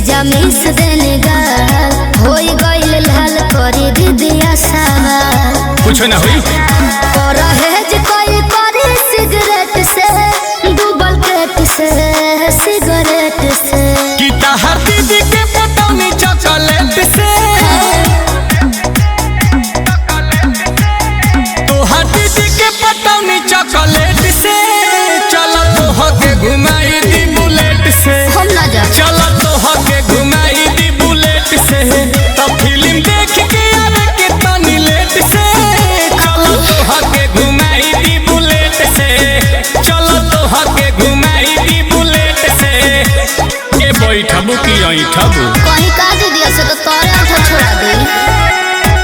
जीजा मिस देने गाल होई गइल लाल करी दीदिया सवाल कुछ ना होई परहेज कोई करी सिगरेट से डूबल पेट से सिगरेट से कि तहर दीदी के पटौनी चॉकलेट से तोहर दीदी के पटौनी चॉकलेट से चल तोहके घुमाई दी बुलेट से हम ना जा चल तोहके घुमाई दी बुलेट से तब फिल्म देख के आवे के तनी लेट से चल तोहके घुमाई दी बुलेट से चल तोहके घुमाई दी बुलेट से ए बैठबू की ऐठबू कहीं का दीदिया से तो तोरे आंखों छोड़ा दे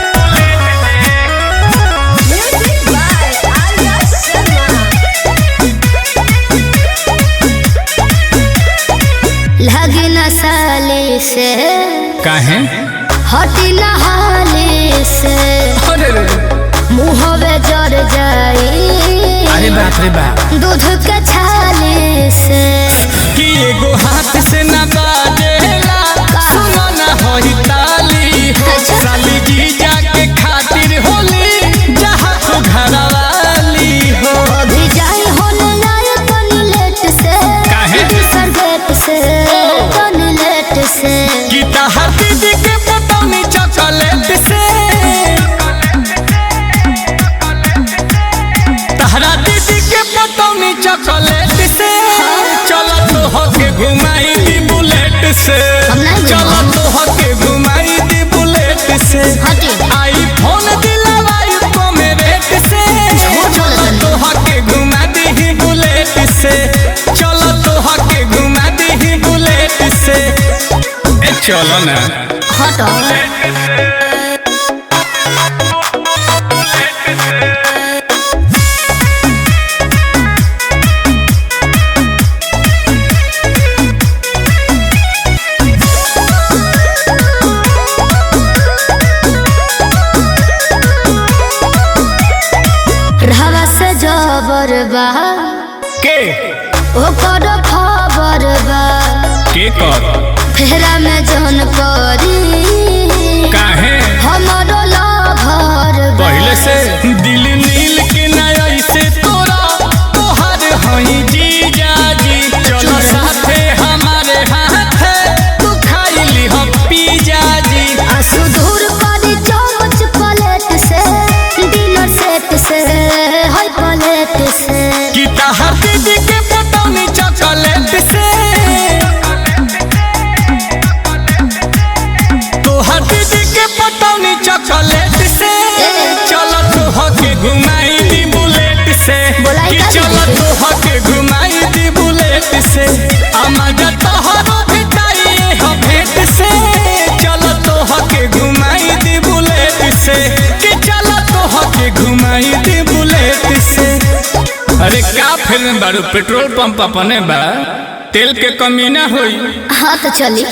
लगी न साले से काहे हटी न हाले से अरे रे मुँहवे जर जाई अरे बाप रे बाप दूध के छाले से कि एगो हाथ से न बाजेला सुनो ना होई ताली हो साली जी जाके खातिर होली जहाँ को घरवाली हो अभी जाई होने लाए तनी लेट से काहे? दूसर गेट से तनी लेट से कि तहर दीदी के पटौनी चॉकलेट से तहरा दीदी के पटौनी चॉकलेट से चल तोहके घुमाई दी बुलेट से हम नहीं चल घुमाई। तोहके घुमाई दी बुलेट से हटी। आईफोन दिलवाई को मेरेट से चल तोहके घुमा दी बुलेट से चल तोहके घुमा दी बुलेट से ए चलो ना हटो रहवा से जबर बा के ओकर खबर बा के कर फेरा में जौन परी काहे हमरो लभर बा पहले से दिल नील के नया से तोरा तोहर हई जीजा जी चलो साथे हमारे हाथ तू खाइली हम पिज्जा जी आंसू दूर करी चमच प्लेट से डिनर सेट से हाय प्लेट से कि तहर दीदी के पटौनी चॉकलेट से तोहर दीदी के पटौनी चॉकलेट से चल तोहके घुमाई दी बुलेट से बोलाई कि का चल दीदी? तोहके घुमाई दी बुलेट से अमजा तोहरो भेटाई हो भेट से चल तोहके घुमाई दी बुलेट से कि चल तोहके घुमाई दी बुलेट से अरे का फिल्म बारू पेट्रोल पंप अपने बा तेल के कमी ना होई हाँ तो चली